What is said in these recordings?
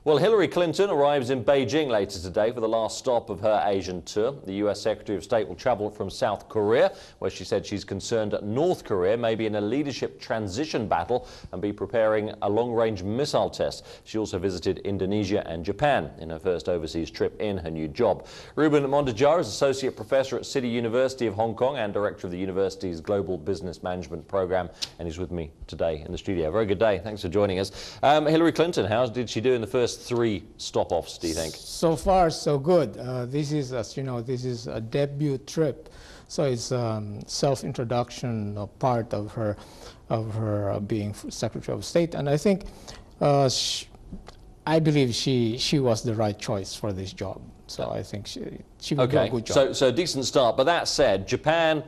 Well, Hillary Clinton arrives in Beijing later today for the last stop of her Asian tour. The US Secretary of State will travel from South Korea, where she said she's concerned that North Korea may be in a leadership transition battle and be preparing a long-range missile test. She also visited Indonesia and Japan in her first overseas trip in her new job. Reuben Mondejar is Associate Professor at City University of Hong Kong and Director of the university's Global Business Management Program, and he's with me today in the studio. Very good day. Thanks for joining us. Hillary Clinton, how did she do in the first 3 stop-offs, do you think? So far, so good. This is, as you know, this is a debut trip, so it's self-introduction part of her being Secretary of State, and I think I believe she was the right choice for this job. So I think she will do a good job. So a decent start. But that said, Japan,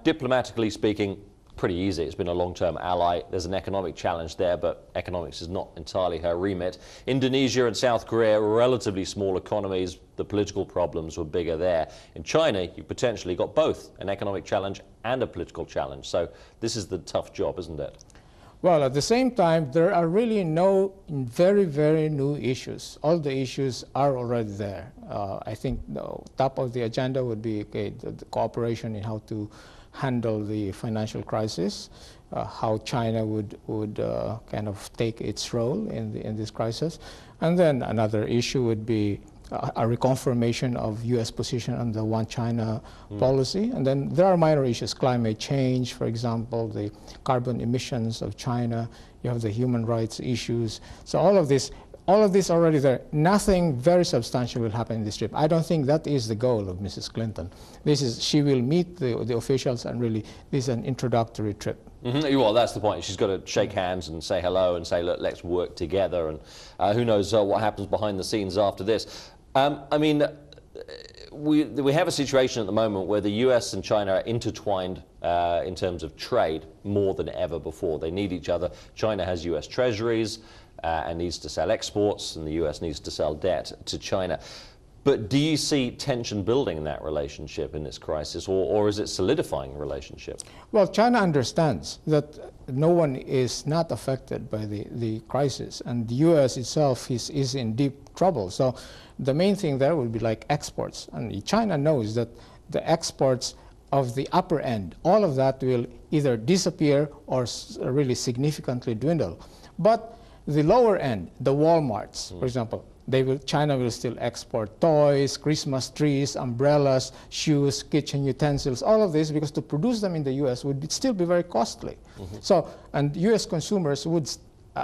diplomatically speaking, pretty easy. It's been a long-term ally. There's an economic challenge there, but economics is not entirely her remit. Indonesia and South Korea, relatively small economies. The political problems were bigger there. In China, you potentially got both an economic challenge and a political challenge. So this is the tough job, isn't it? Well, at the same time, there are really no very, very new issues. All the issues are already there. I think the top of the agenda would be the cooperation in how to handle the financial crisis, how China would kind of take its role in this crisis. And then another issue would be a reconfirmation of U.S. position on the One China policy. And then there are minor issues, climate change, for example, the carbon emissions of China. You have the human rights issues. So all of this already there. Nothing very substantial will happen in this trip. I don't think that is the goal of Mrs. Clinton. She will meet the officials, and really this is an introductory trip. Well, that's the point. She's got to shake hands and say hello and say, look, let's work together. And who knows what happens behind the scenes after this. I mean, we have a situation at the moment where the US and China are intertwined in terms of trade more than ever before. They need each other. China has US treasuries and needs to sell exports, and the US needs to sell debt to China. But do you see tension building in that relationship in this crisis, or is it solidifying the relationship? Well, China understands that no one is not affected by the crisis, and the US itself is in deep trouble. So the main thing there will be like exports, and China knows that the exports of the upper end, all of that will either disappear or really significantly dwindle. But the lower end, the Walmarts, for example, China will still export toys, Christmas trees, umbrellas, shoes, kitchen utensils, all of this, because to produce them in the US would still be very costly. So, and US consumers would,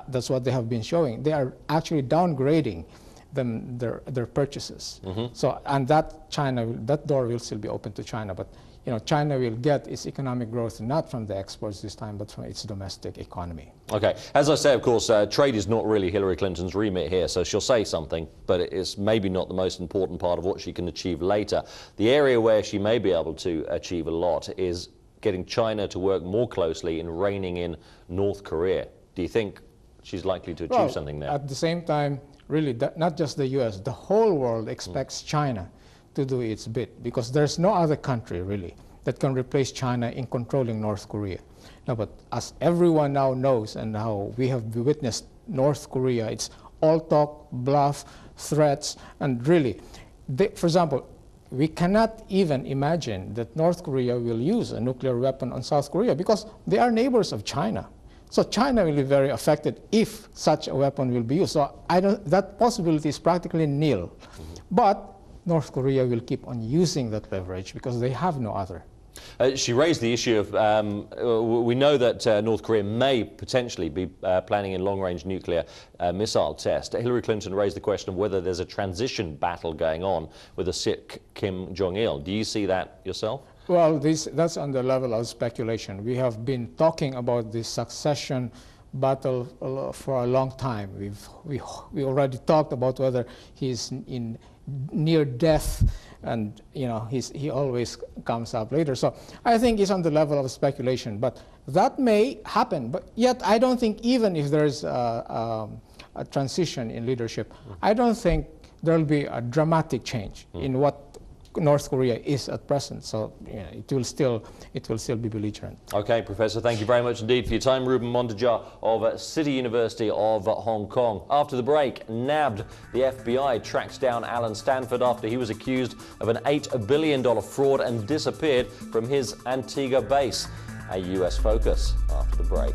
that's what they have been showing, they are actually downgrading their purchases. So, and that door will still be open to China, but you know, China will get its economic growth not from the exports this time, but from its domestic economy. Okay. As I say, of course, trade is not really Hillary Clinton's remit here, so she'll say something, but it's maybe not the most important part of what she can achieve later. The area where she may be able to achieve a lot is getting China to work more closely in reining in North Korea. Do you think she's likely to achieve something there? At the same time, really, not just the US, the whole world expects China to do its bit, because there's no other country really that can replace China in controlling North Korea. No, but as everyone now knows, and how we have witnessed North Korea, it's all talk, bluff, threats, and really, for example, we cannot even imagine that North Korea will use a nuclear weapon on South Korea, because they are neighbors of China. So China will be very affected if such a weapon will be used. So that possibility is practically nil. But North Korea will keep on using that leverage because they have no other. She raised the issue of, we know that North Korea may potentially be planning a long-range nuclear missile test. Hillary Clinton raised the question of whether there's a transition battle going on with a sick Kim Jong-il. Do you see that yourself? Well, that's on the level of speculation. We have been talking about this succession battle for a long time. We already talked about whether he's in near death, and you know he always comes up later. So I think it's on the level of speculation, but that may happen. But yet I don't think, even if there's a transition in leadership, I don't think there will be a dramatic change in what North Korea is at present. So it will still be belligerent. Okay, Professor, thank you very much indeed for your time. Reuben Mondejar of City University of Hong Kong. After the break, nabbed. The FBI tracks down Alan Stanford after he was accused of an $8 billion fraud and disappeared from his Antigua base. A US focus after the break.